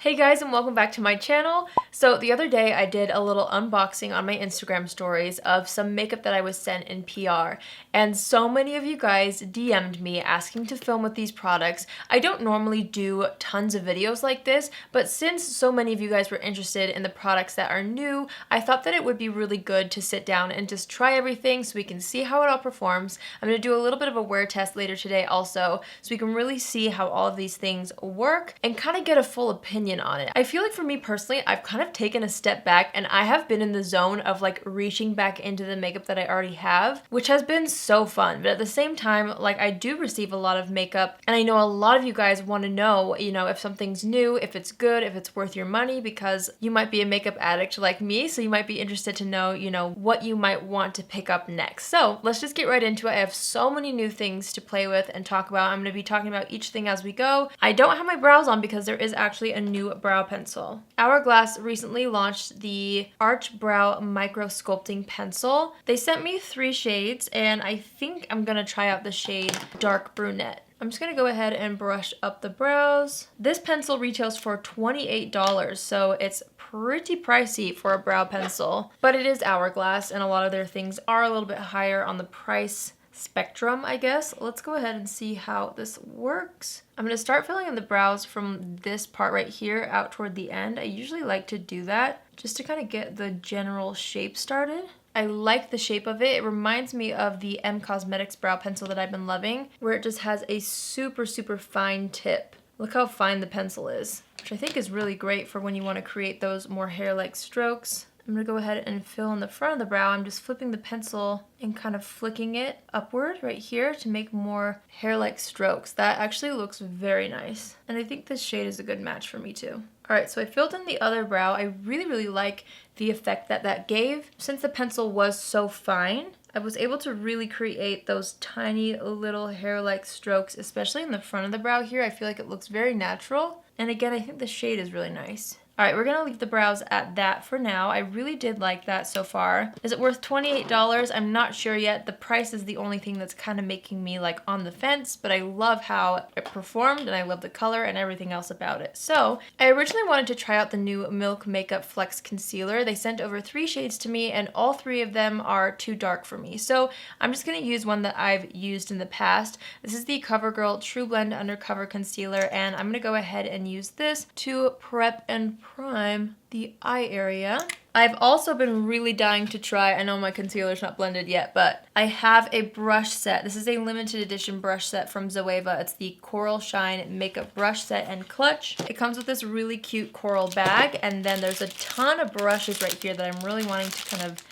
Hey guys, and welcome back to my channel. So the other day I did a little unboxing on my Instagram stories of some makeup that I was sent in PR, and so many of you guys DM'd me asking to film with these products. I don't normally do tons of videos like this, but since so many of you guys were interested in the products that are new, I thought that it would be really good to sit down and just try everything so we can see how it all performs. I'm going to do a little bit of a wear test later today also, so we can really see how all of these things work and kind of get a full opinion on it. I feel like for me personally, I've kind of taken a step back and I have been in the zone of like reaching back into the makeup that I already have, which has been so fun. But at the same time, like I do receive a lot of makeup and I know a lot of you guys want to know, if something's new, if it's good, if it's worth your money, because you might be a makeup addict like me, so you might be interested to know, what you might want to pick up next. So let's just get right into it. I have so many new things to play with and talk about. I'm going to be talking about each thing as we go. I don't have my brows on because there is actually a new brow pencil. Hourglass recently launched the Arch Brow Micro Sculpting Pencil. They sent me 3 shades and I think I'm gonna try out the shade Dark Brunette. I'm just gonna go ahead and brush up the brows. This pencil retails for $28, so it's pretty pricey for a brow pencil, but it is Hourglass and a lot of their things are a little bit higher on the price spectrum, I guess. Let's go ahead and see how this works. I'm going to start filling in the brows from this part right here out toward the end. I usually like to do that just to kind of get the general shape started. I like the shape of it. It reminds me of the M Cosmetics brow pencil that I've been loving, where it just has a super fine tip. Look how fine the pencil is, which I think is really great for when you want to create those more hair-like strokes. I'm going to go ahead and fill in the front of the brow. I'm just flipping the pencil and kind of flicking it upward right here to make more hair-like strokes. That actually looks very nice. And I think this shade is a good match for me too. Alright, so I filled in the other brow. I really like the effect that that gave. Since the pencil was so fine, I was able to really create those tiny little hair-like strokes, especially in the front of the brow here. I feel like it looks very natural. And again, I think the shade is really nice. Alright, we're going to leave the brows at that for now. I really did like that so far. Is it worth $28? I'm not sure yet. The price is the only thing that's kind of making me like on the fence, but I love how it performed and I love the color and everything else about it. So, I originally wanted to try out the new Milk Makeup Flex Concealer. They sent over 3 shades to me and all 3 of them are too dark for me. So, I'm just going to use one that I've used in the past. This is the CoverGirl True Blend Undercover Concealer, and I'm going to go ahead and use this to prep and prime the eye area. I've also been really dying to try, I know my concealer's not blended yet, but I have a brush set. This is a limited edition brush set from Zoeva. It's the Coral Shine Makeup Brush Set and Clutch. It comes with this really cute coral bag, and then there's a ton of brushes right here that I'm really wanting to kind of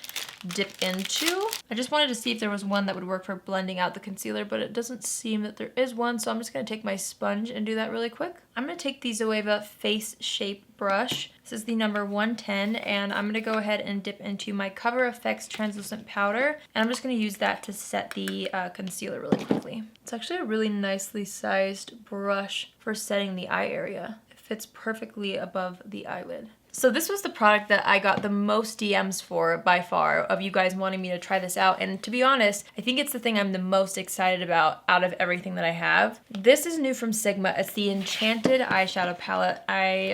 dip into. I just wanted to see if there was one that would work for blending out the concealer, but it doesn't seem that there is one, so I'm just going to take my sponge and do that really quick. I'm going to take the Zoeva Face Shape brush. This is the number 110, and I'm going to go ahead and dip into my Cover FX translucent powder, and I'm just going to use that to set the concealer really quickly. It's actually a really nicely sized brush for setting the eye area. It fits perfectly above the eyelid. So this was the product that I got the most DMs for by far, of you guys wanting me to try this out, and to be honest, I think it's the thing I'm the most excited about out of everything that I have. This is new from Sigma. It's the Enchanted Eyeshadow Palette.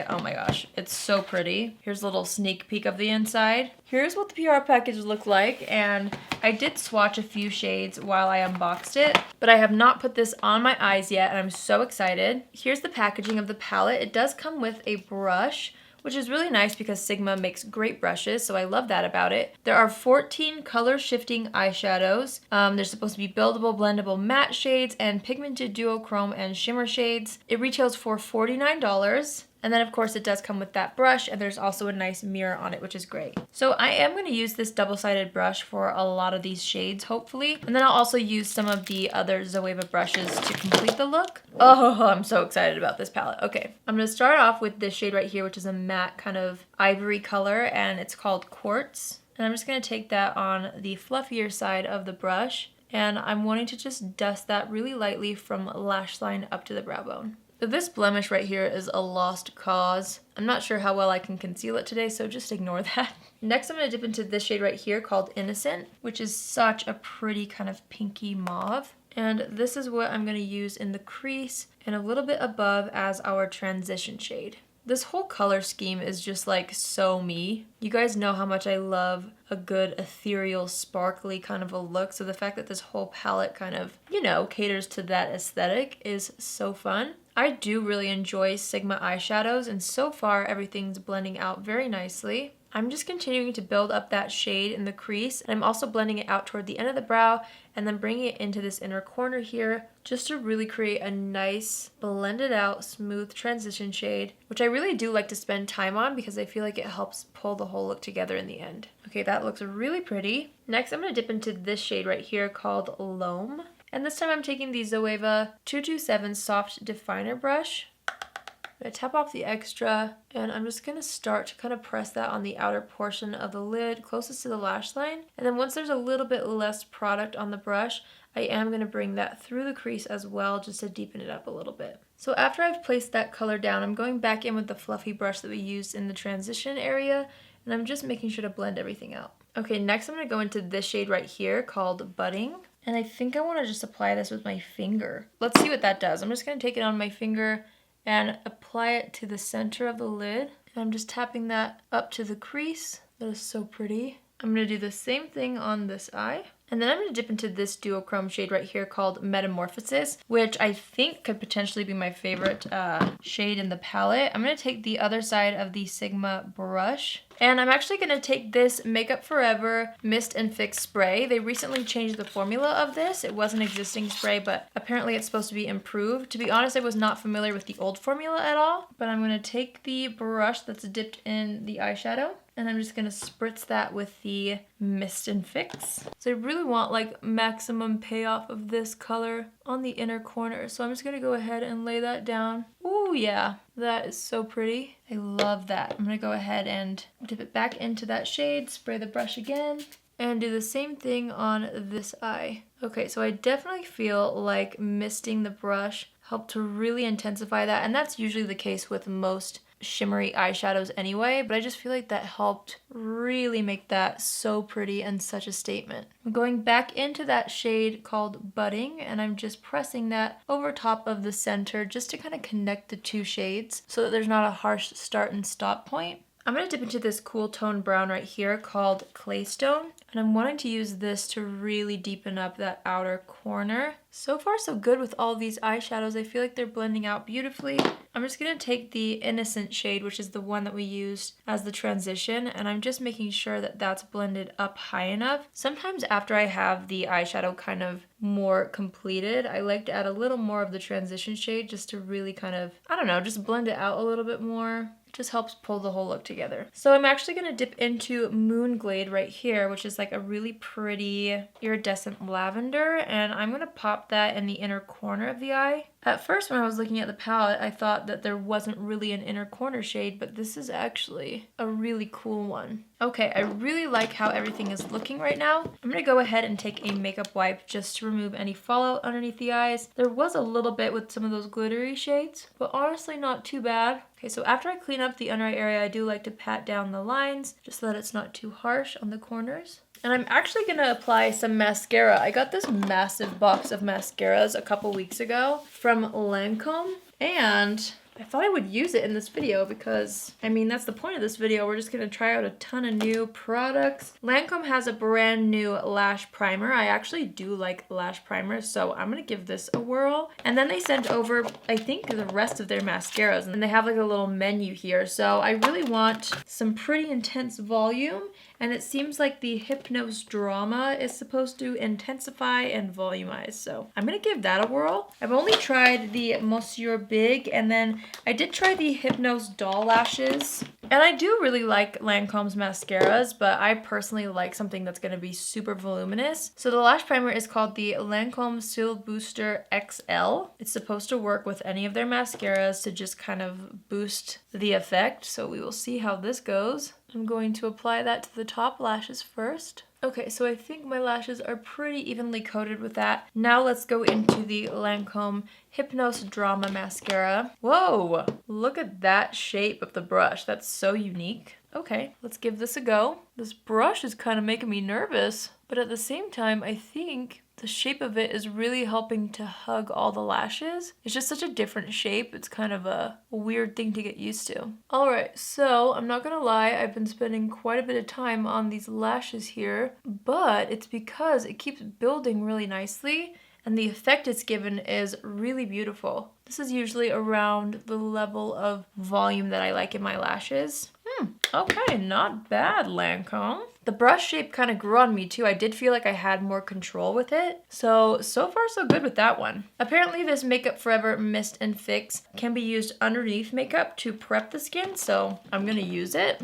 Oh my gosh, it's so pretty. Here's a little sneak peek of the inside. Here's what the PR package looked like, and I did swatch a few shades while I unboxed it, but I have not put this on my eyes yet, and I'm so excited. Here's the packaging of the palette. It does come with a brush, which is really nice because Sigma makes great brushes, so I love that about it. There are 14 color shifting eyeshadows. There's supposed to be buildable, blendable matte shades and pigmented duochrome and shimmer shades. It retails for $49. And then of course it does come with that brush, and there's also a nice mirror on it, which is great. So I am going to use this double-sided brush for a lot of these shades, hopefully. And then I'll also use some of the other Zoeva brushes to complete the look. Oh, I'm so excited about this palette. Okay, I'm going to start off with this shade right here, which is a matte kind of ivory color, and it's called Quartz. And I'm just going to take that on the fluffier side of the brush, and I'm wanting to just dust that really lightly from lash line up to the brow bone. This blemish right here is a lost cause. I'm not sure how well I can conceal it today, so just ignore that. Next, I'm going to dip into this shade right here called Innocent, which is such a pretty kind of pinky mauve. And this is what I'm going to use in the crease and a little bit above as our transition shade. This whole color scheme is just like so me. You guys know how much I love a good ethereal, sparkly kind of a look. So the fact that this whole palette kind of, you know, caters to that aesthetic is so fun. I do really enjoy Sigma eyeshadows, and so far everything's blending out very nicely. I'm just continuing to build up that shade in the crease, and I'm also blending it out toward the end of the brow and then bringing it into this inner corner here just to really create a nice blended out smooth transition shade, which I really do like to spend time on because I feel like it helps pull the whole look together in the end. Okay, that looks really pretty. Next, I'm going to dip into this shade right here called Loam. And this time I'm taking the Zoeva 227 Soft Definer brush. I'm going to tap off the extra, and I'm just going to start to kind of press that on the outer portion of the lid closest to the lash line. And then once there's a little bit less product on the brush, I am going to bring that through the crease as well just to deepen it up a little bit. So after I've placed that color down, I'm going back in with the fluffy brush that we used in the transition area, and I'm just making sure to blend everything out. Okay, next I'm going to go into this shade right here called Budding. And I think I want to just apply this with my finger. Let's see what that does. I'm just going to take it on my finger and apply it to the center of the lid. And I'm just tapping that up to the crease. That is so pretty. I'm going to do the same thing on this eye. And then I'm going to dip into this duochrome shade right here called Metamorphosis, which I think could potentially be my favorite shade in the palette. I'm going to take the other side of the Sigma brush, and I'm actually going to take this Makeup Forever Mist and Fix Spray. They recently changed the formula of this. It was an existing spray, but apparently it's supposed to be improved. To be honest, I was not familiar with the old formula at all, but I'm going to take the brush that's dipped in the eyeshadow, and I'm just going to spritz that with the Mist and Fix. So I really want like maximum payoff of this color on the inner corner. So I'm just going to go ahead and lay that down. Ooh, yeah, that is so pretty. I love that. I'm going to go ahead and dip it back into that shade, spray the brush again, and do the same thing on this eye. Okay, so I definitely feel like misting the brush helped to really intensify that, and that's usually the case with most shimmery eyeshadows anyway, but I just feel like that helped really make that so pretty and such a statement. I'm going back into that shade called Budding, and I'm just pressing that over top of the center just to kind of connect the two shades so that there's not a harsh start and stop point. I'm going to dip into this cool tone brown right here called Claystone, and I'm wanting to use this to really deepen up that outer corner. So far so good with all these eyeshadows. I feel like they're blending out beautifully. I'm just going to take the Innocent shade, which is the one that we used as the transition, and I'm just making sure that that's blended up high enough. Sometimes after I have the eyeshadow kind of more completed, I like to add a little more of the transition shade just to really kind of, I don't know, just blend it out a little bit more. Just helps pull the whole look together. So I'm actually going to dip into Moonglade right here, which is like a really pretty iridescent lavender, and I'm going to pop that in the inner corner of the eye. At first when I was looking at the palette, I thought that there wasn't really an inner corner shade, but this is actually a really cool one. Okay, I really like how everything is looking right now. I'm going to go ahead and take a makeup wipe just to remove any fallout underneath the eyes. There was a little bit with some of those glittery shades, but honestly not too bad. Okay, so after I clean up the under eye area, I do like to pat down the lines just so that it's not too harsh on the corners. And I'm actually going to apply some mascara. I got this massive box of mascaras a couple weeks ago from Lancome, and I thought I would use it in this video because, I mean, that's the point of this video. We're just going to try out a ton of new products. Lancome has a brand new lash primer. I actually do like lash primers, so I'm going to give this a whirl. And then they sent over, I think, the rest of their mascaras, and they have like a little menu here. So I really want some pretty intense volume, and it seems like the Hypnose Drama is supposed to intensify and volumize. So I'm going to give that a whirl. I've only tried the Monsieur Big, and then I did try the Hypnose Doll Lashes. And I do really like Lancome's mascaras, but I personally like something that's going to be super voluminous. So the lash primer is called the Lancome Cils Booster XL. It's supposed to work with any of their mascaras to just kind of boost the effect. So we will see how this goes. I'm going to apply that to the top lashes first. Okay, so I think my lashes are pretty evenly coated with that. Now let's go into the Lancome Hypnose Drama Mascara. Whoa, look at that shape of the brush. That's so unique. Okay, let's give this a go. This brush is kind of making me nervous. But at the same time, I think the shape of it is really helping to hug all the lashes. It's just such a different shape. It's kind of a weird thing to get used to. All right, so I'm not gonna lie, I've been spending quite a bit of time on these lashes here, but it's because it keeps building really nicely and the effect it's given is really beautiful. This is usually around the level of volume that I like in my lashes. Okay, not bad, Lancome. The brush shape kind of grew on me too. I did feel like I had more control with it. So far so good with that one. Apparently this Makeup Forever Mist and Fix can be used underneath makeup to prep the skin, so I'm gonna use it.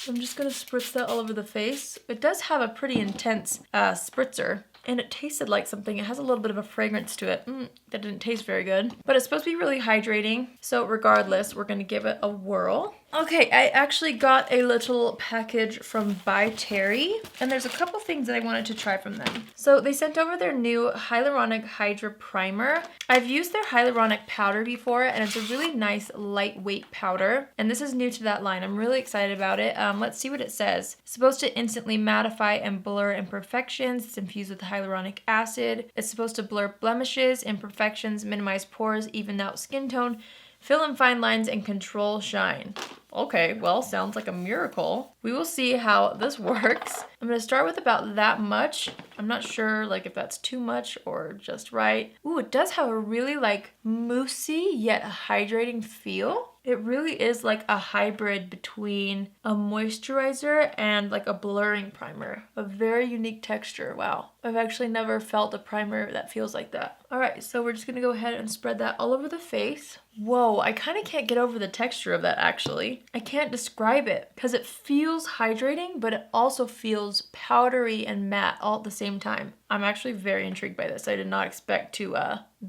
I'm just gonna spritz that all over the face. It does have a pretty intense spritzer. And it tasted like something. It has a little bit of a fragrance to it. That didn't taste very good. But it's supposed to be really hydrating. So regardless, we're going to give it a whirl. Okay, I actually got a little package from By Terry. And there's a couple things that I wanted to try from them. So they sent over their new Hyaluronic Hydra Primer. I've used their hyaluronic powder before, and it's a really nice lightweight powder. And this is new to that line. I'm really excited about it. Let's see what it says. It's supposed to instantly mattify and blur imperfections. It's infused with hyaluronic acid. It's supposed to blur blemishes, imperfections, minimize pores, even out skin tone, fill in fine lines, and control shine. Okay, well, sounds like a miracle. We will see how this works. I'm gonna start with about that much. I'm not sure like if that's too much or just right. Ooh, it does have a really like moussey yet hydrating feel. It really is like a hybrid between a moisturizer and like a blurring primer. A very unique texture, wow. I've actually never felt a primer that feels like that. All right, so we're just gonna go ahead and spread that all over the face. Whoa, I kind of can't get over the texture of that actually. I can't describe it because it feels hydrating, but it also feels powdery and matte all at the same time. I'm actually very intrigued by this. I did not expect to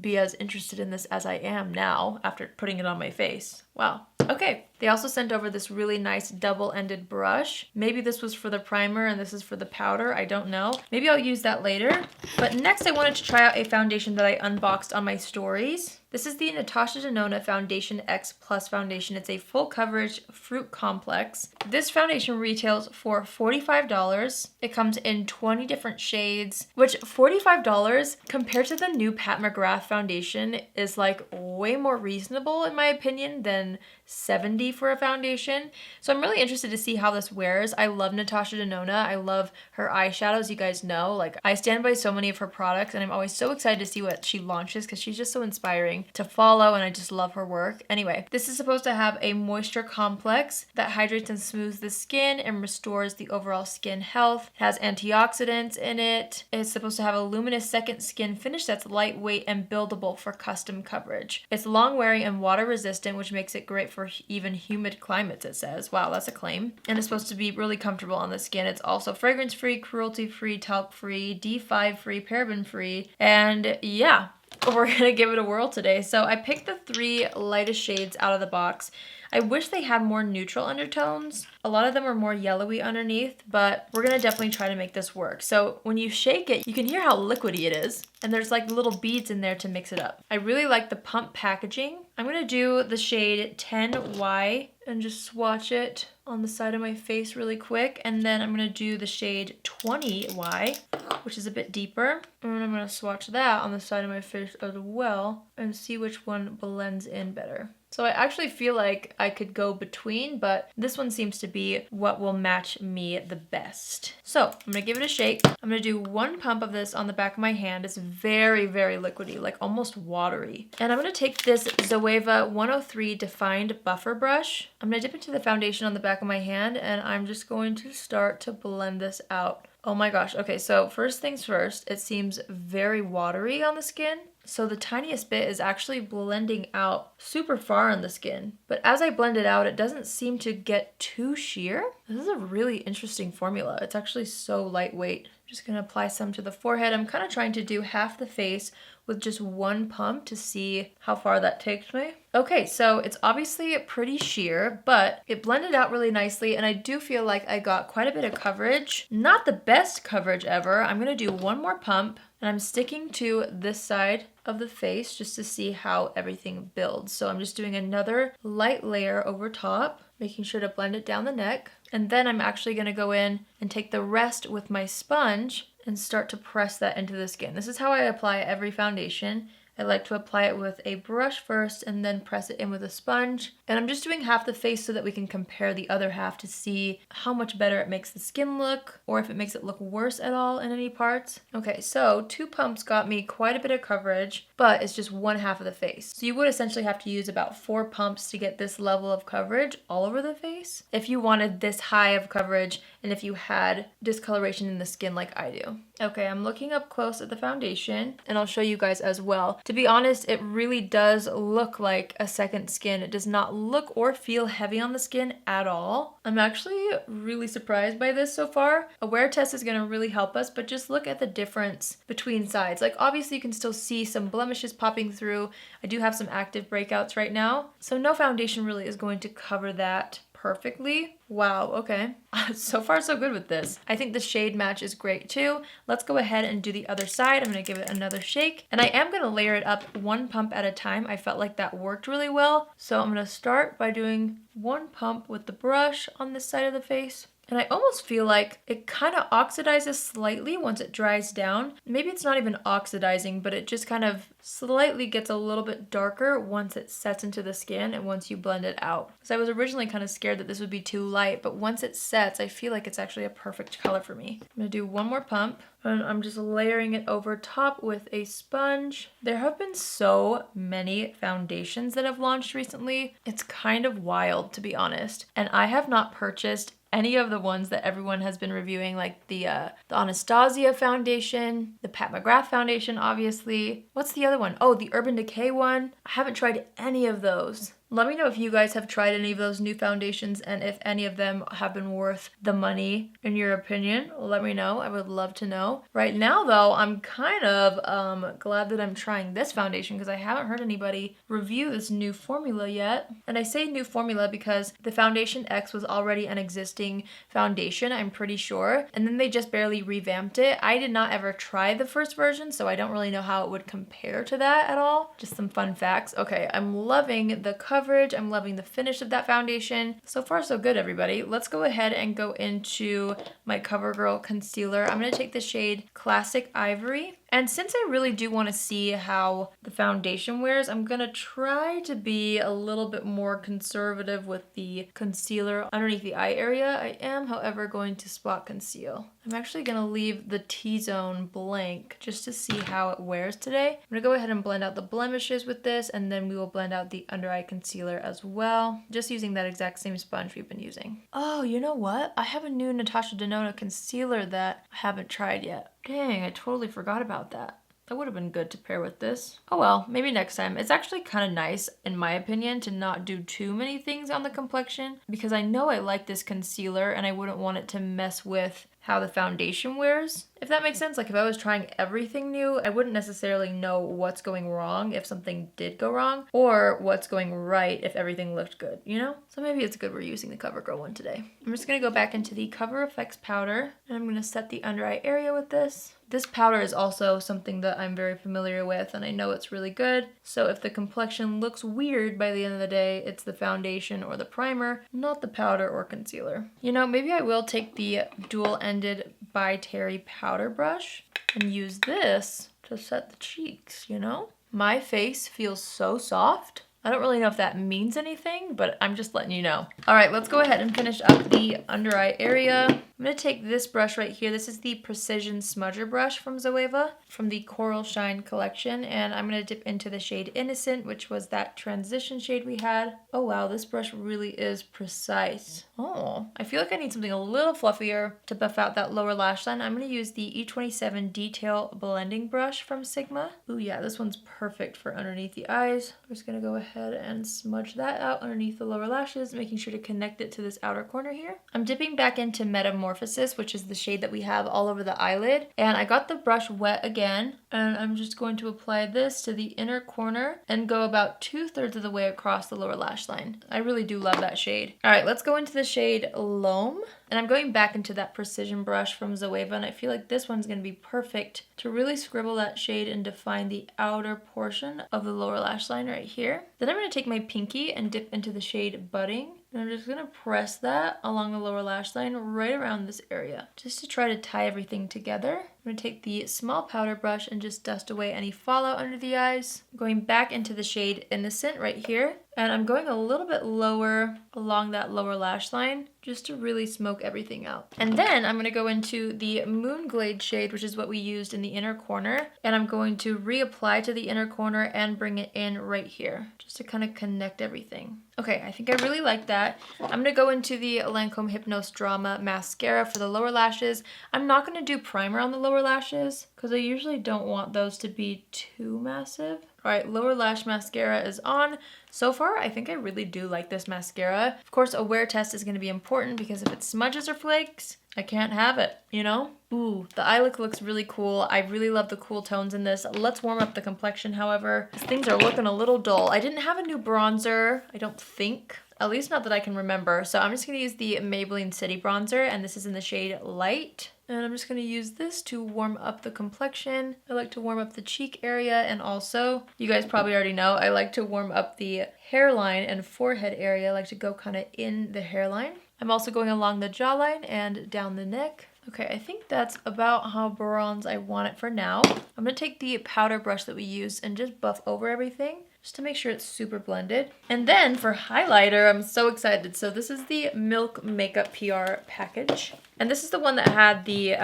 be as interested in this as I am now after putting it on my face. Wow. Okay, they also sent over this really nice double-ended brush. Maybe this was for the primer and this is for the powder, I don't know. Maybe I'll use that later. But next I wanted to try out a foundation that I unboxed on my stories. This is the Natasha Denona Foundation X Plus Foundation. It's a full coverage fruit complex. This foundation retails for $45. It comes in 20 different shades, which $45 compared to the new Pat McGrath foundation is like way more reasonable in my opinion than $70 for a foundation. So I'm really interested to see how this wears. I love Natasha Denona. I love her eyeshadows, you guys know. Like I stand by so many of her products and I'm always so excited to see what she launches because she's just so inspiring to follow and I just love her work. Anyway, this is supposed to have a moisture complex that hydrates and smooths the skin and restores the overall skin health. It has antioxidants in it. It's supposed to have a luminous second skin finish that's lightweight and buildable for custom coverage. It's long wearing and water resistant, which makes it great for even humid climates, it says. Wow, that's a claim. And it's supposed to be really comfortable on the skin. It's also fragrance free, cruelty free, talc free, D5 free, paraben free, and yeah. We're gonna give it a whirl today. So I picked the 3 lightest shades out of the box. I wish they had more neutral undertones. A lot of them are more yellowy underneath, but we're gonna definitely try to make this work. So when you shake it, you can hear how liquidy it is. And there's like little beads in there to mix it up. I really like the pump packaging. I'm gonna do the shade 10Y and just swatch it on the side of my face really quick. And then I'm gonna do the shade 20Y, which is a bit deeper. And I'm gonna swatch that on the side of my face as well and see which one blends in better. So I actually feel like I could go between, but this one seems to be what will match me the best. So I'm gonna give it a shake. I'm gonna do 1 pump of this on the back of my hand. It's very, very liquidy, like almost watery. And I'm gonna take this Zoeva 103 Defined Buffer Brush. I'm gonna dip into the foundation on the back of my hand and I'm just going to start to blend this out. Oh my gosh, okay, so first things first, it seems very watery on the skin. So the tiniest bit is actually blending out super far on the skin. But as I blend it out, it doesn't seem to get too sheer. This is a really interesting formula. It's actually so lightweight. I'm just gonna apply some to the forehead. I'm kind of trying to do half the face with just 1 pump to see how far that takes me. Okay, so it's obviously pretty sheer, but it blended out really nicely and I do feel like I got quite a bit of coverage. Not the best coverage ever. I'm gonna do 1 more pump And I'm sticking to this side of the face just to see how everything builds. So I'm just doing another light layer over top, making sure to blend it down the neck. And then I'm actually gonna go in and take the rest with my sponge and start to press that into the skin. This is how I apply every foundation. I like to apply it with a brush first and then press it in with a sponge. And I'm just doing half the face so that we can compare the other half to see how much better it makes the skin look or if it makes it look worse at all in any parts. Okay, so 2 pumps got me quite a bit of coverage, but it's just one half of the face. So you would essentially have to use about 4 pumps to get this level of coverage all over the face if you wanted this high of coverage and if you had discoloration in the skin like I do. Okay, I'm looking up close at the foundation and I'll show you guys as well. To be honest, it really does look like a second skin. It does not look or feel heavy on the skin at all. I'm actually really surprised by this so far. A wear test is gonna really help us, but just look at the difference between sides. Like obviously you can still see some blemishes popping through. I do have some active breakouts right now, so no foundation really is going to cover that perfectly. Wow, okay. So far so good with this. I think the shade match is great too. Let's go ahead and do the other side. I'm gonna give it another shake and I am gonna layer it up 1 pump at a time. I felt like that worked really well. So I'm gonna start by doing 1 pump with the brush on this side of the face. And I almost feel like it kind of oxidizes slightly once it dries down. Maybe it's not even oxidizing, but it just kind of slightly gets a little bit darker once it sets into the skin and once you blend it out. Because I was originally kind of scared that this would be too light, but once it sets, I feel like it's actually a perfect color for me. I'm gonna do 1 more pump and I'm just layering it over top with a sponge. There have been so many foundations that have launched recently. It's kind of wild, to be honest. And I have not purchased any of the ones that everyone has been reviewing, like the Anastasia foundation, the Pat McGrath foundation, obviously. What's the other one? Oh, the Urban Decay one. I haven't tried any of those. Let me know if you guys have tried any of those new foundations and if any of them have been worth the money in your opinion. Let me know. I would love to know. Right now though, I'm kind of glad that I'm trying this foundation because I haven't heard anybody review this new formula yet. And I say new formula because the Foundation X was already an existing foundation, I'm pretty sure. And then they just barely revamped it. I did not ever try the first version, so I don't really know how it would compare to that at all. Just some fun facts. Okay, I'm loving the coverage. I'm loving the finish of that foundation. So far so good, everybody. Let's go ahead and go into my CoverGirl concealer. I'm going to take the shade Classic Ivory. And since I really do want to see how the foundation wears, I'm going to try to be a little bit more conservative with the concealer underneath the eye area. I am, however, going to spot conceal. I'm actually going to leave the T-zone blank just to see how it wears today. I'm going to go ahead and blend out the blemishes with this, and then we will blend out the under eye concealer as well, just using that exact same sponge we've been using. Oh, you know what? I have a new Natasha Denona concealer that I haven't tried yet. Dang, I totally forgot about that. That would have been good to pair with this. Oh well, maybe next time. It's actually kind of nice, in my opinion, to not do too many things on the complexion because I know I like this concealer and I wouldn't want it to mess with how the foundation wears. If that makes sense, like if I was trying everything new, I wouldn't necessarily know what's going wrong if something did go wrong, or what's going right if everything looked good, you know? So maybe it's good we're using the CoverGirl one today. I'm just gonna go back into the Cover FX powder, and I'm gonna set the under eye area with this. This powder is also something that I'm very familiar with, and I know it's really good. So if the complexion looks weird by the end of the day, it's the foundation or the primer, not the powder or concealer. You know, maybe I will take the dual-ended by Terry powder brush and use this to set the cheeks, you know? My face feels so soft. I don't really know if that means anything, but I'm just letting you know. All right, let's go ahead and finish up the under eye area. I'm gonna take this brush right here. This is the Precision Smudger brush from Zoeva from the Coral Shine collection, and I'm gonna dip into the shade Innocent, which was that transition shade we had. Oh wow, this brush really is precise. Oh, I feel like I need something a little fluffier to buff out that lower lash line. I'm gonna use the E27 Detail Blending Brush from Sigma. Ooh yeah, this one's perfect for underneath the eyes. I'm just gonna go ahead and smudge that out underneath the lower lashes, making sure to connect it to this outer corner here. I'm dipping back into Metamorphosis, which is the shade that we have all over the eyelid. And I got the brush wet again, and I'm just going to apply this to the inner corner and go about 2/3 of the way across the lower lash line. I really do love that shade. All right, let's go into the shade Loam. And I'm going back into that precision brush from Zoeva, and I feel like this one's going to be perfect to really scribble that shade and define the outer portion of the lower lash line right here. Then I'm going to take my pinky and dip into the shade Budding. And I'm just going to press that along the lower lash line right around this area, just to try to tie everything together. I'm going to take the small powder brush and just dust away any fallout under the eyes. I'm going back into the shade Innocent right here. And I'm going a little bit lower along that lower lash line just to really smoke everything out. And then I'm going to go into the Moonglade shade, which is what we used in the inner corner. And I'm going to reapply to the inner corner and bring it in right here, just to kind of connect everything. Okay, I think I really like that. I'm going to go into the Lancome Hypnose Drama mascara for the lower lashes. I'm not going to do primer on the lower lashes because I usually don't want those to be too massive. All right, lower lash mascara is on. So far, I think I really do like this mascara. Of course, a wear test is going to be important because if it smudges or flakes, I can't have it, you know? Ooh, the eye look looks really cool. I really love the cool tones in this. Let's warm up the complexion, however. These things are looking a little dull. I didn't have a new bronzer, I don't think. At least not that I can remember. So I'm just going to use the Maybelline City Bronzer, and this is in the shade Light. And I'm just going to use this to warm up the complexion. I like to warm up the cheek area, and also, you guys probably already know, I like to warm up the hairline and forehead area. I like to go kind of in the hairline. I'm also going along the jawline and down the neck. Okay, I think that's about how bronze I want it for now. I'm going to take the powder brush that we used and just buff over everything, just to make sure it's super blended. And then for highlighter, I'm so excited. So this is the Milk Makeup PR package. And this is the one that had the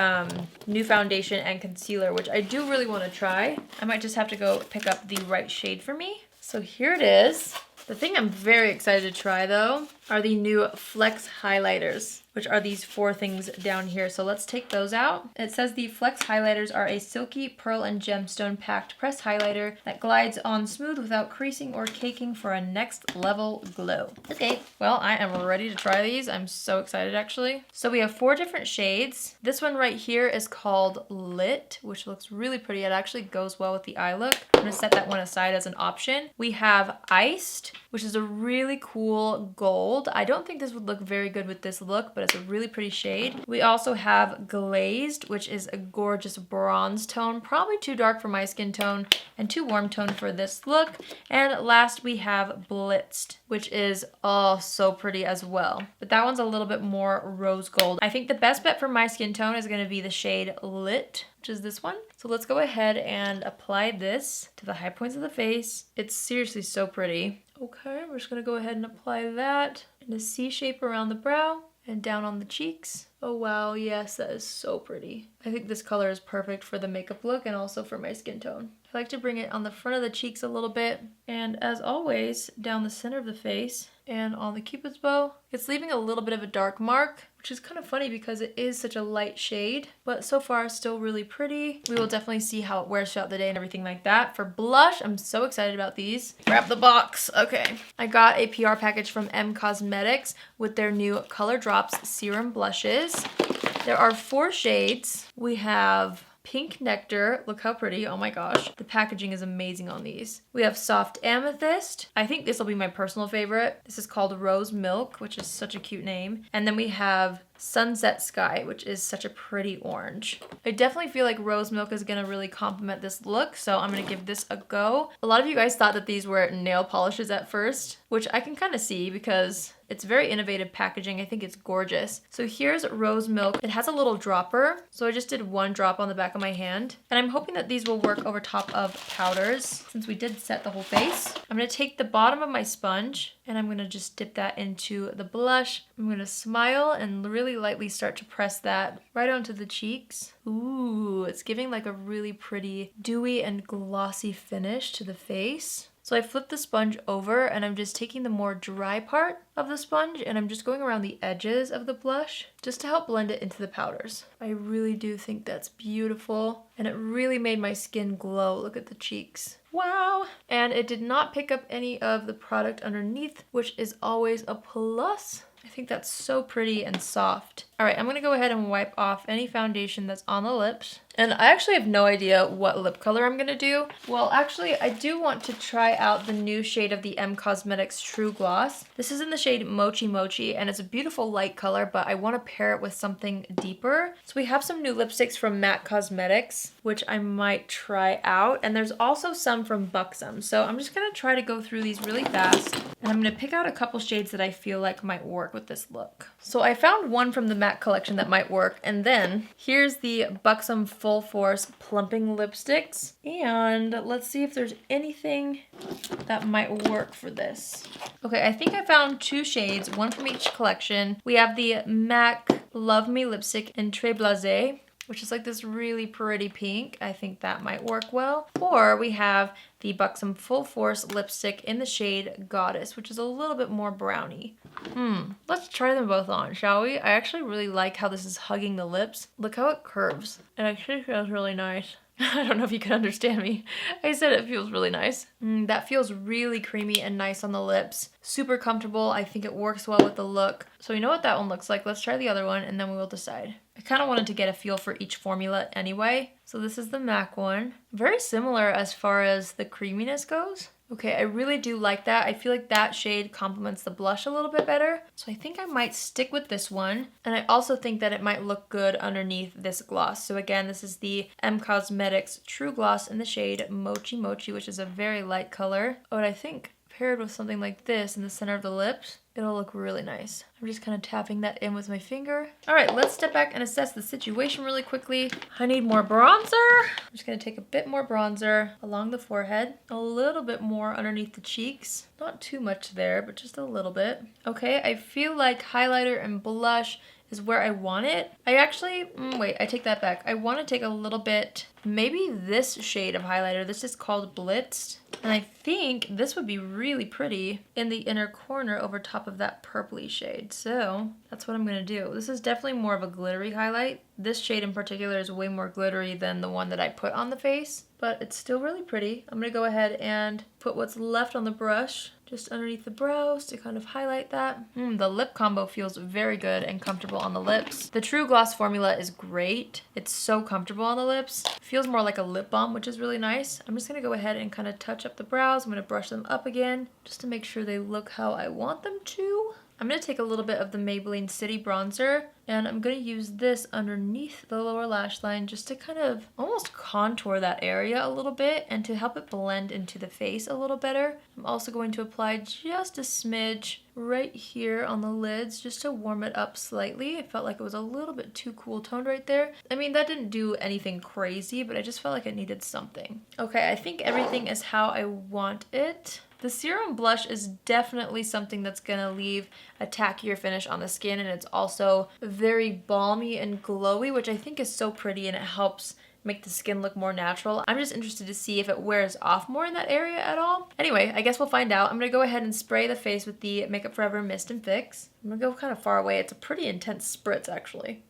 new foundation and concealer, which I do really want to try. I might just have to go pick up the right shade for me. So here it is. The thing I'm very excited to try though are the new Flex highlighters, which are these 4 things down here. So let's take those out. It says the Flex highlighters are a silky pearl and gemstone packed pressed highlighter that glides on smooth without creasing or caking for a next level glow. Okay, well, I am ready to try these. I'm so excited actually. So we have 4 different shades. This one right here is called Lit, which looks really pretty. It actually goes well with the eye look. I'm gonna set that one aside as an option. We have Iced, which is a really cool gold. I don't think this would look very good with this look, but it's a really pretty shade. We also have Glazed, which is a gorgeous bronze tone, probably too dark for my skin tone and too warm tone for this look. And last we have Blitzed, which is oh so pretty as well. But that one's a little bit more rose gold. I think the best bet for my skin tone is going to be the shade Lit, which is this one. So let's go ahead and apply this to the high points of the face. It's seriously so pretty. Okay, we're just gonna go ahead and apply that in a C shape around the brow and down on the cheeks. Oh wow, yes, that is so pretty. I think this color is perfect for the makeup look and also for my skin tone. I like to bring it on the front of the cheeks a little bit, and as always, down the center of the face and on the cupid's bow. It's leaving a little bit of a dark mark, which is kind of funny because it is such a light shade, but so far still really pretty. We will definitely see how it wears throughout the day and everything like that. For blush, I'm so excited about these. Grab the box. Okay. I got a PR package from M Cosmetics with their new Color Drops Serum Blushes. There are 4 shades. We have Pink Nectar, look how pretty, oh my gosh. The packaging is amazing on these. We have Soft Amethyst. I think this will be my personal favorite. This is called Rose Milk, which is such a cute name. And then we have Sunset Sky, which is such a pretty orange. I definitely feel like Rose Milk is gonna really complement this look, so I'm gonna give this a go. A lot of you guys thought that these were nail polishes at first, which I can kind of see because it's very innovative packaging. I think it's gorgeous. So here's Rose Milk. It has a little dropper, so I just did 1 drop on the back of my hand. And I'm hoping that these will work over top of powders since we did set the whole face. I'm gonna take the bottom of my sponge and I'm gonna just dip that into the blush. I'm gonna smile and really lightly start to press that right onto the cheeks. Ooh, it's giving like a really pretty dewy and glossy finish to the face. So I flip the sponge over and I'm just taking the more dry part of the sponge and I'm just going around the edges of the blush just to help blend it into the powders. I really do think that's beautiful and it really made my skin glow. Look at the cheeks. Wow! And it did not pick up any of the product underneath, which is always a plus. I think that's so pretty and soft. All right, I'm gonna go ahead and wipe off any foundation that's on the lips. And I actually have no idea what lip color I'm gonna do. Well, actually, I do want to try out the new shade of the M Cosmetics True Gloss. This is in the shade Mochi Mochi, and it's a beautiful light color, but I want to pair it with something deeper. So we have some new lipsticks from MAC Cosmetics, which I might try out. And there's also some from Buxom. So I'm just gonna try to go through these really fast. And I'm gonna pick out a couple shades that I feel like might work with this look. So I found one from the MAC collection that might work. And then here's the Buxom Full Force Plumping Lipsticks. And let's see if there's anything that might work for this. Okay, I think I found two shades, one from each collection. We have the MAC Love Me lipstick in Très Blasé, which is like this really pretty pink. I think that might work well. Or we have the Buxom Full Force lipstick in the shade Goddess, which is a little bit more brownie. Let's try them both on, shall we? I actually really like how this is hugging the lips. Look how it curves. It actually feels really nice. I don't know if you can understand me. I said it feels really nice. That feels really creamy and nice on the lips. Super comfortable. I think it works well with the look. So you know what that one looks like. Let's try the other one and then we will decide. I kind of wanted to get a feel for each formula anyway. So this is the MAC one. Very similar as far as the creaminess goes. Okay, I really do like that. I feel like that shade complements the blush a little bit better. So I think I might stick with this one. And I also think that it might look good underneath this gloss. So again, this is the M Cosmetics True Gloss in the shade Mochi Mochi, which is a very light color. But I think paired with something like this in the center of the lips, it'll look really nice. I'm just kind of tapping that in with my finger. All right, let's step back and assess the situation really quickly. I need more bronzer. I'm just gonna take a bit more bronzer along the forehead, a little bit more underneath the cheeks. Not too much there, but just a little bit. Okay, I feel like highlighter and blush is where I want it. I actually, wait, I take that back. I want to take a little bit, maybe this shade of highlighter. This is called Blitzed. And I think this would be really pretty in the inner corner over top of that purpley shade. So that's what I'm gonna do. This is definitely more of a glittery highlight. This shade in particular is way more glittery than the one that I put on the face, but it's still really pretty. I'm gonna go ahead and put what's left on the brush just underneath the brows to kind of highlight that. The lip combo feels very good and comfortable on the lips. The True Gloss formula is great. It's so comfortable on the lips. It feels more like a lip balm, which is really nice. I'm just gonna go ahead and kind of touch up the brows. I'm gonna brush them up again just to make sure they look how I want them to. I'm going to take a little bit of the Maybelline City Bronzer and I'm going to use this underneath the lower lash line just to kind of almost contour that area a little bit and to help it blend into the face a little better. I'm also going to apply just a smidge right here on the lids just to warm it up slightly. I felt like it was a little bit too cool toned right there. I mean, that didn't do anything crazy, but I just felt like it needed something. Okay, I think everything is how I want it. The serum blush is definitely something that's gonna leave a tackier finish on the skin, and it's also very balmy and glowy, which I think is so pretty and it helps make the skin look more natural. I'm just interested to see if it wears off more in that area at all. Anyway, I guess we'll find out. I'm gonna go ahead and spray the face with the Makeup Forever Mist and Fix. I'm gonna go kind of far away. It's a pretty intense spritz actually.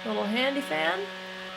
Little handy fan.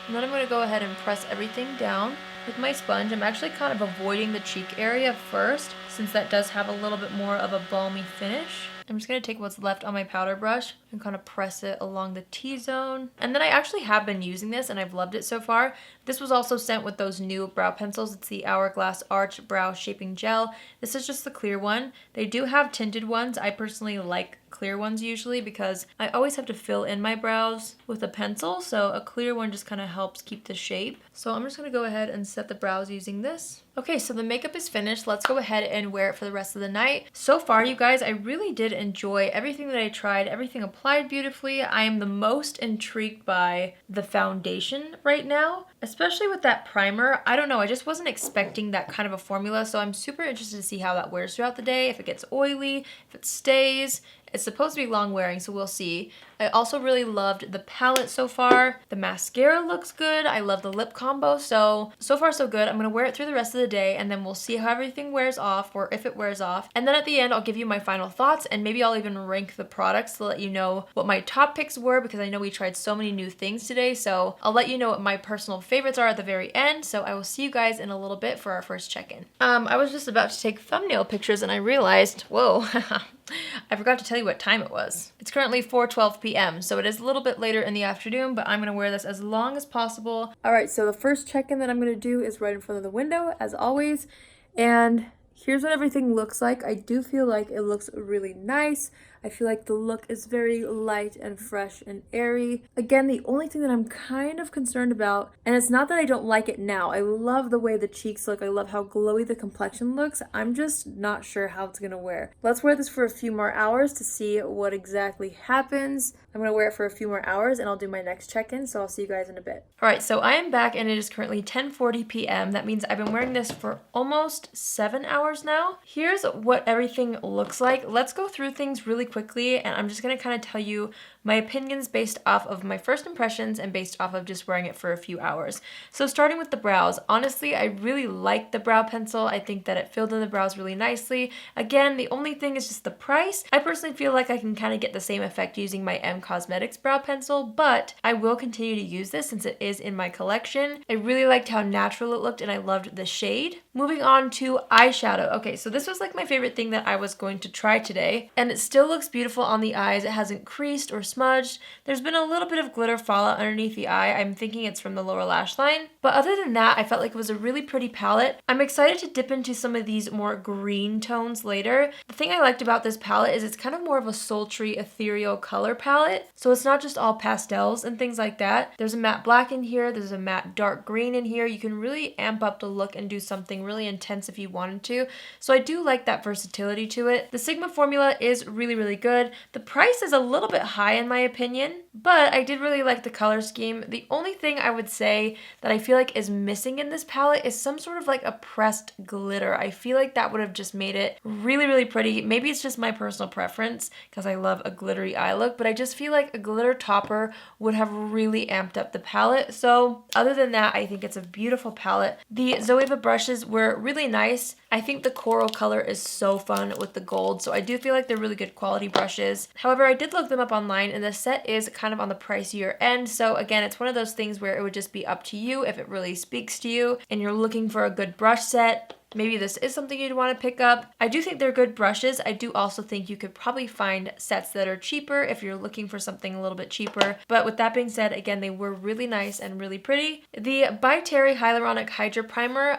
And then I'm going to go ahead and press everything down with my sponge. I'm actually kind of avoiding the cheek area first, since that does have a little bit more of a balmy finish. I'm just going to take what's left on my powder brush and kind of press it along the T-zone. And then I actually have been using this and I've loved it so far. This was also sent with those new brow pencils. It's the Hourglass Arch Brow Shaping Gel. This is just the clear one. They do have tinted ones. I personally like clear ones usually because I always have to fill in my brows with a pencil, so a clear one just kind of helps keep the shape. So I'm just going to go ahead and set the brows using this. Okay, so the makeup is finished. Let's go ahead and wear it for the rest of the night. So far, you guys, I really did enjoy everything that I tried. Everything applied beautifully. I am the most intrigued by the foundation right now, especially with that primer. I don't know, I just wasn't expecting that kind of a formula, so I'm super interested to see how that wears throughout the day, if it gets oily, if it stays, It's supposed to be long wearing, so we'll see. I also really loved the palette so far. The mascara looks good. I love the lip combo. So far so good. I'm going to wear it through the rest of the day, and then we'll see how everything wears off, or if it wears off. And then at the end, I'll give you my final thoughts, and maybe I'll even rank the products to let you know what my top picks were, because I know we tried so many new things today. So I'll let you know what my personal favorites are at the very end. So I will see you guys in a little bit for our first check-in. I was just about to take thumbnail pictures and I realized, whoa, I forgot to tell you what time it was. It's currently 4:12 p.m. so it is a little bit later in the afternoon, but I'm gonna wear this as long as possible. All right, so the first check-in that I'm gonna do is right in front of the window, as always, and here's what everything looks like. I do feel like it looks really nice. I feel like the look is very light and fresh and airy. Again, the only thing that I'm kind of concerned about, and it's not that I don't like it now. I love the way the cheeks look. I love how glowy the complexion looks. I'm just not sure how it's gonna wear. Let's wear this for a few more hours to see what exactly happens. I'm gonna wear it for a few more hours and I'll do my next check-in, so I'll see you guys in a bit. All right, so I am back and it is currently 10:40 p.m. That means I've been wearing this for almost 7 hours now. Here's what everything looks like. Let's go through things really quickly, and I'm just gonna kind of tell you my opinions based off of my first impressions and based off of just wearing it for a few hours. So starting with the brows, honestly, I really like the brow pencil. I think that it filled in the brows really nicely. Again, the only thing is just the price. I personally feel like I can kind of get the same effect using my M Cosmetics brow pencil, but I will continue to use this since it is in my collection. I really liked how natural it looked and I loved the shade. Moving on to eyeshadow. Okay, so this was like my favorite thing that I was going to try today, and it still looks beautiful on the eyes. It hasn't creased or smudged. There's been a little bit of glitter fallout underneath the eye. I'm thinking it's from the lower lash line. But other than that, I felt like it was a really pretty palette. I'm excited to dip into some of these more green tones later. The thing I liked about this palette is it's kind of more of a sultry, ethereal color palette. So it's not just all pastels and things like that. There's a matte black in here. There's a matte dark green in here. You can really amp up the look and do something really intense if you wanted to. So I do like that versatility to it. The Sigma formula is really, really good. The price is a little bit high in my opinion, but I did really like the color scheme. The only thing I would say that I feel like is missing in this palette is some sort of like a pressed glitter. I feel like that would have just made it really, really pretty. Maybe it's just my personal preference because I love a glittery eye look, but I just feel like a glitter topper would have really amped up the palette. So other than that, I think it's a beautiful palette. The Zoeva brushes were really nice. I think the coral color is so fun with the gold, so I do feel like they're really good quality brushes. However, I did look them up online and the set is kind of on the pricier end, so again, it's one of those things where it would just be up to you if it really speaks to you and you're looking for a good brush set. Maybe this is something you'd want to pick up. I do think they're good brushes. I do also think you could probably find sets that are cheaper if you're looking for something a little bit cheaper. But with that being said, again, they were really nice and really pretty. The By Terry Hyaluronic Hydra Primer,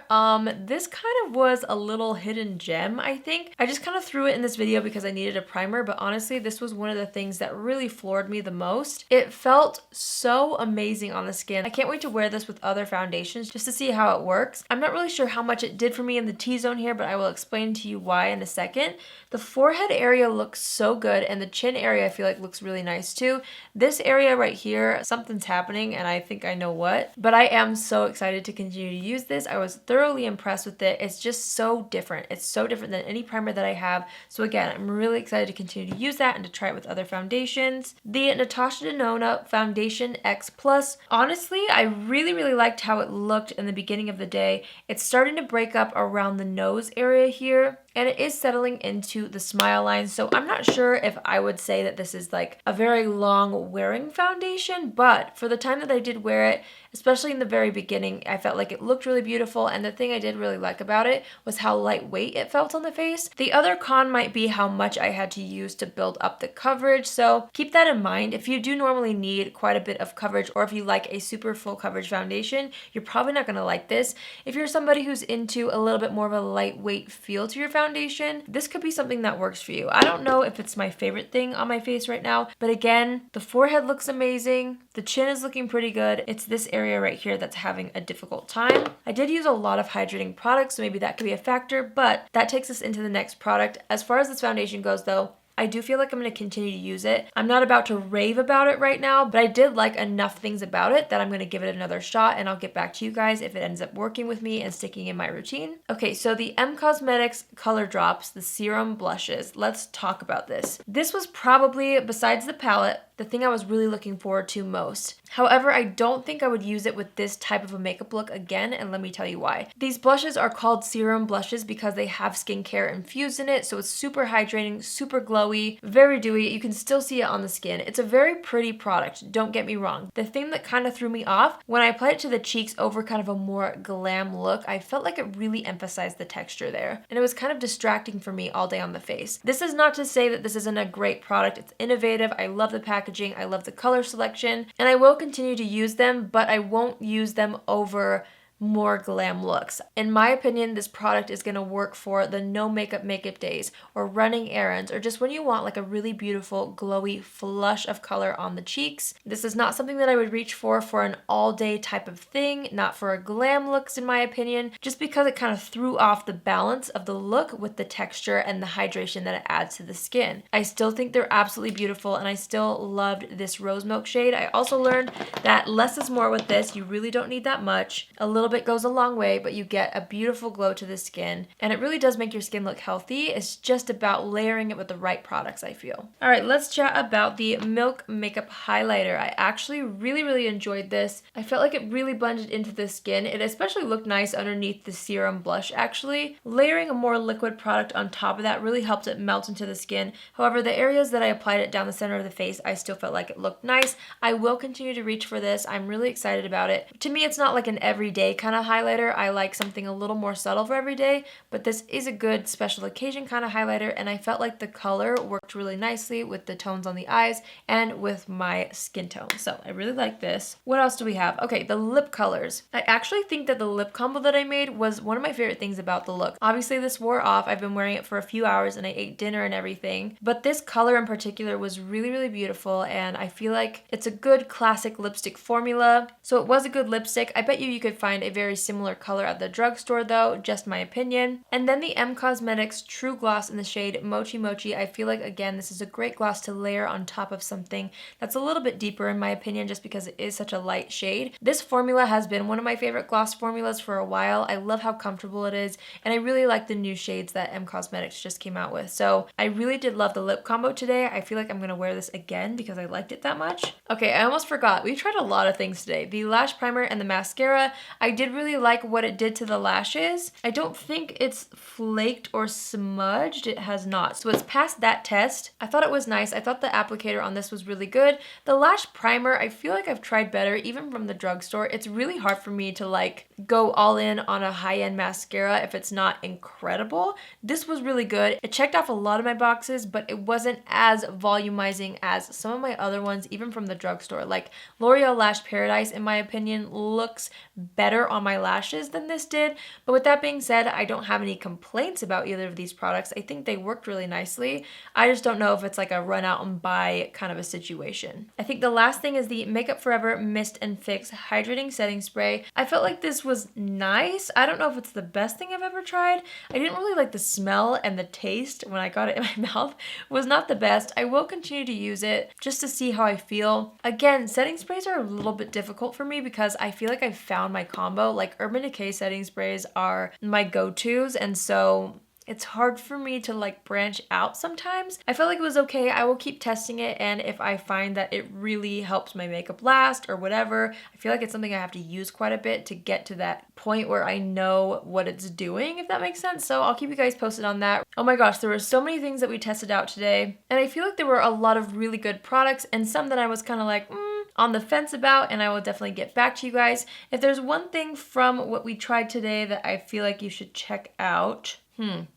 this kind of was a little hidden gem, I think. I just kind of threw it in this video because I needed a primer, but honestly, this was one of the things that really floored me the most. It felt so amazing on the skin. I can't wait to wear this with other foundations just to see how it works. I'm not really sure how much it did for me in the T-zone here, but I will explain to you why in a second. The forehead area looks so good, and the chin area I feel like looks really nice too. This area right here, something's happening and I think I know what, but I am so excited to continue to use this. I was thoroughly impressed with it. It's just so different. It's so different than any primer that I have. So again, I'm really excited to continue to use that and to try it with other foundations. The Natasha Denona Foundation X Plus. Honestly, I really, really liked how it looked in the beginning of the day. It's starting to break up around the nose area here, and it is settling into the smile line. So I'm not sure if I would say that this is like a very long wearing foundation, but for the time that I did wear it, especially in the very beginning, I felt like it looked really beautiful, and the thing I did really like about it was how lightweight it felt on the face. The other con might be how much I had to use to build up the coverage, so keep that in mind. If you do normally need quite a bit of coverage, or if you like a super full coverage foundation, you're probably not going to like this. If you're somebody who's into a little bit more of a lightweight feel to your foundation, this could be something that works for you. I don't know if it's my favorite thing on my face right now, but again, the forehead looks amazing. The chin is looking pretty good. It's this area right here that's having a difficult time. I did use a lot of hydrating products, so maybe that could be a factor, but that takes us into the next product. As far as this foundation goes though, I do feel like I'm going to continue to use it. I'm not about to rave about it right now, but I did like enough things about it that I'm going to give it another shot, and I'll get back to you guys if it ends up working with me and sticking in my routine. Okay, so the Cosmetics Color Drops, the Serum Blushes. Let's talk about this. This was probably, besides the palette, the thing I was really looking forward to most. However, I don't think I would use it with this type of a makeup look again, and let me tell you why. These blushes are called serum blushes because they have skincare infused in it, so it's super hydrating, super glowy, very dewy. You can still see it on the skin. It's a very pretty product, don't get me wrong. The thing that kind of threw me off, when I applied it to the cheeks over kind of a more glam look, I felt like it really emphasized the texture there, and it was kind of distracting for me all day on the face. This is not to say that this isn't a great product. It's innovative. I love the packaging. I love the color selection, and I will continue to use them, but I won't use them over more glam looks. In my opinion, this product is going to work for the no makeup days, or running errands, or just when you want like a really beautiful glowy flush of color on the cheeks. This is not something that I would reach for an all day type of thing, not for a glam looks in my opinion, just because it kind of threw off the balance of the look with the texture and the hydration that it adds to the skin. I still think they're absolutely beautiful, and I still loved this rose milk shade. I also learned that less is more with this. You really don't need that much. A little bit goes a long way, but you get a beautiful glow to the skin, and it really does make your skin look healthy. It's just about layering it with the right products, I feel. All right, let's chat about the Milk Makeup Highlighter. I actually really enjoyed this. I felt like it really blended into the skin. It especially looked nice underneath the serum blush, actually. Layering a more liquid product on top of that really helped it melt into the skin. However, the areas that I applied it down the center of the face, I still felt like it looked nice. I will continue to reach for this. I'm really excited about it. To me, it's not like an everyday kind of highlighter. I like something a little more subtle for every day, but this is a good special occasion kind of highlighter, and I felt like the color worked really nicely with the tones on the eyes and with my skin tone. So I really like this. What else do we have? Okay, the lip colors. I actually think that the lip combo that I made was one of my favorite things about the look. Obviously this wore off. I've been wearing it for a few hours and I ate dinner and everything, but this color in particular was really beautiful, and I feel like it's a good classic lipstick formula. So it was a good lipstick. I bet you could find a very similar color at the drugstore though, just my opinion. And then the Cosmetics True Gloss in the shade Mochi Mochi. I feel like, again, this is a great gloss to layer on top of something that's a little bit deeper in my opinion, just because it is such a light shade. This formula has been one of my favorite gloss formulas for a while. I love how comfortable it is, and I really like the new shades that Cosmetics just came out with. So I really did love the lip combo today. I feel like I'm gonna wear this again because I liked it that much. Okay, I almost forgot. We tried a lot of things today. The lash primer and the mascara. I did really like what it did to the lashes. I don't think it's flaked or smudged. It has not. So it's passed that test. I thought it was nice. I thought the applicator on this was really good. The lash primer, I feel like I've tried better, even from the drugstore. It's really hard for me to like go all in on a high-end mascara if it's not incredible. This was really good. It checked off a lot of my boxes, but it wasn't as volumizing as some of my other ones, even from the drugstore. Like L'Oreal Lash Paradise, in my opinion, looks better on my lashes than this did. But with that being said, I don't have any complaints about either of these products. I think they worked really nicely. I just don't know if it's like a run out and buy kind of a situation. I think the last thing is the Makeup Forever Mist and Fix Hydrating Setting Spray. I felt like this was nice. I don't know if it's the best thing I've ever tried. I didn't really like the smell, and the taste when I got it in my mouth was not the best. I will continue to use it just to see how I feel. Again, setting sprays are a little bit difficult for me because I feel like I've found my combo. Like Urban Decay setting sprays are my go-tos, and so it's hard for me to like branch out sometimes. I felt like it was okay. I will keep testing it, and if I find that it really helps my makeup last or whatever, I feel like it's something I have to use quite a bit to get to that point where I know what it's doing, if that makes sense. So I'll keep you guys posted on that. Oh my gosh, there were so many things that we tested out today, and I feel like there were a lot of really good products and some that I was kind of like, on the fence about, and I will definitely get back to you guys. If there's one thing from what we tried today that I feel like you should check out,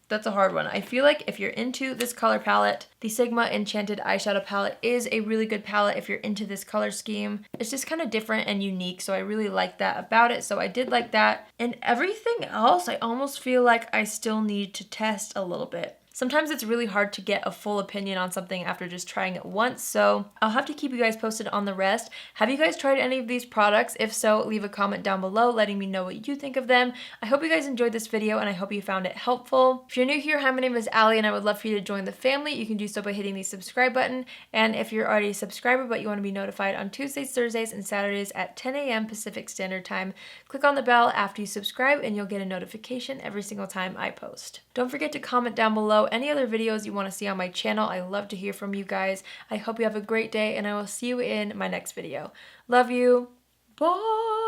that's a hard one. I feel like if you're into this color palette, the Sigma Enchanted Eyeshadow Palette is a really good palette if you're into this color scheme. It's just kind of different and unique, so I really like that about it. So I did like that. And everything else, I almost feel like I still need to test a little bit. Sometimes it's really hard to get a full opinion on something after just trying it once, so I'll have to keep you guys posted on the rest. Have you guys tried any of these products? If so, leave a comment down below letting me know what you think of them. I hope you guys enjoyed this video and I hope you found it helpful. If you're new here, hi, my name is Allie and I would love for you to join the family. You can do so by hitting the subscribe button, and if you're already a subscriber but you want to be notified on Tuesdays, Thursdays, and Saturdays at 10 a.m. Pacific Standard Time, click on the bell after you subscribe and you'll get a notification every single time I post. Don't forget to comment down below any other videos you want to see on my channel. I love to hear from you guys. I hope you have a great day and I will see you in my next video. Love you. Bye!